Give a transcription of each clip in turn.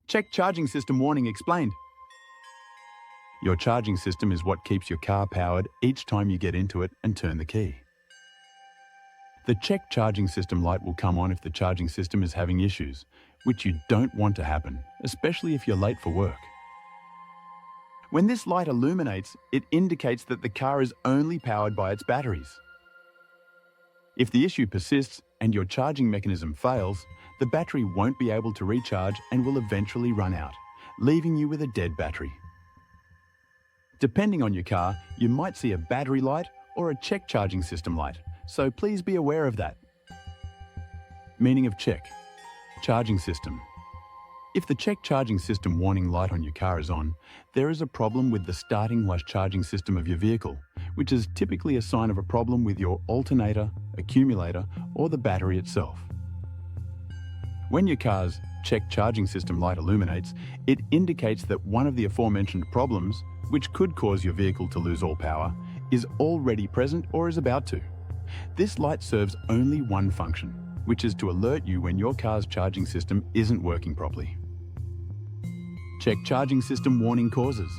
Check charging system warning explained. Your charging system is what keeps your car powered each time you get into it and turn the key. The check charging system light will come on if the charging system is having issues, which you don't want to happen, especially if you're late for work. When this light illuminates, it indicates that the car is only powered by its batteries. If the issue persists and your charging mechanism fails, the battery won't be able to recharge and will eventually run out, leaving you with a dead battery. Depending on your car, you might see a battery light or a check charging system light, so please be aware of that. Meaning of check. Charging system. If the check charging system warning light on your car is on, there is a problem with the starting/charging system of your vehicle, which is typically a sign of a problem with your alternator, accumulator, or the battery itself. When your car's check charging system light illuminates, it indicates that one of the aforementioned problems, which could cause your vehicle to lose all power, is already present or is about to. This light serves only one function, which is to alert you when your car's charging system isn't working properly. Check charging system warning causes.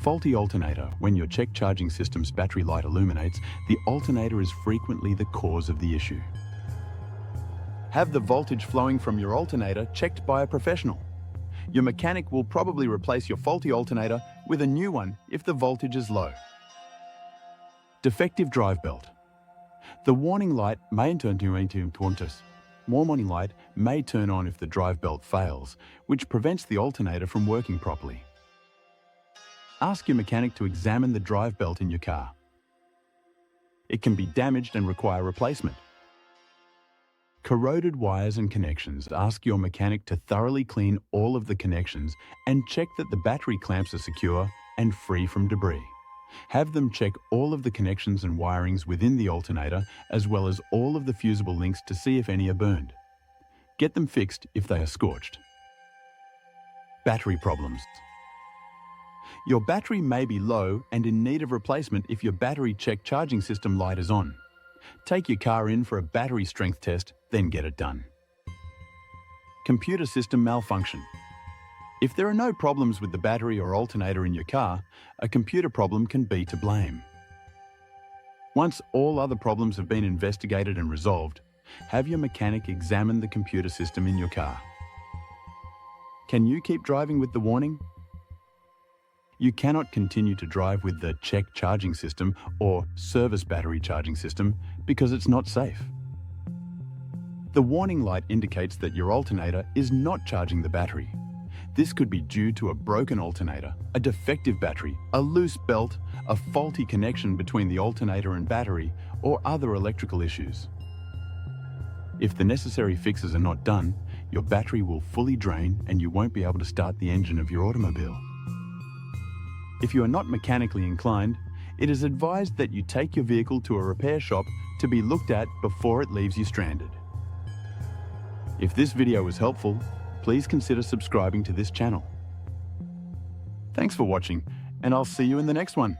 Faulty alternator. When your check charging system's battery light illuminates, the alternator is frequently the cause of the issue. Have the voltage flowing from your alternator checked by a professional. Your mechanic will probably replace your faulty alternator with a new one if the voltage is low. Defective drive belt. The warning light may turn warning light may turn on if the drive belt fails, which prevents the alternator from working properly. Ask your mechanic to examine the drive belt in your car. It can be damaged and require replacement. Corroded wires and connections. Ask your mechanic to thoroughly clean all of the connections and check that the battery clamps are secure and free from debris. Have them check all of the connections and wirings within the alternator, as well as all of the fusible links to see if any are burned. Get them fixed if they are scorched. Battery problems. Your battery may be low and in need of replacement if your battery check charging system light is on. Take your car in for a battery strength test, then get it done. Computer system malfunction. If there are no problems with the battery or alternator in your car, a computer problem can be to blame. Once all other problems have been investigated and resolved, have your mechanic examine the computer system in your car. Can you keep driving with the warning? You cannot continue to drive with the check charging system or service battery charging system because it's not safe. The warning light indicates that your alternator is not charging the battery. This could be due to a broken alternator, a defective battery, a loose belt, a faulty connection between the alternator and battery, or other electrical issues. If the necessary fixes are not done, your battery will fully drain and you won't be able to start the engine of your automobile. If you are not mechanically inclined, it is advised that you take your vehicle to a repair shop to be looked at before it leaves you stranded. If this video was helpful, please consider subscribing to this channel. Thanks for watching, and I'll see you in the next one.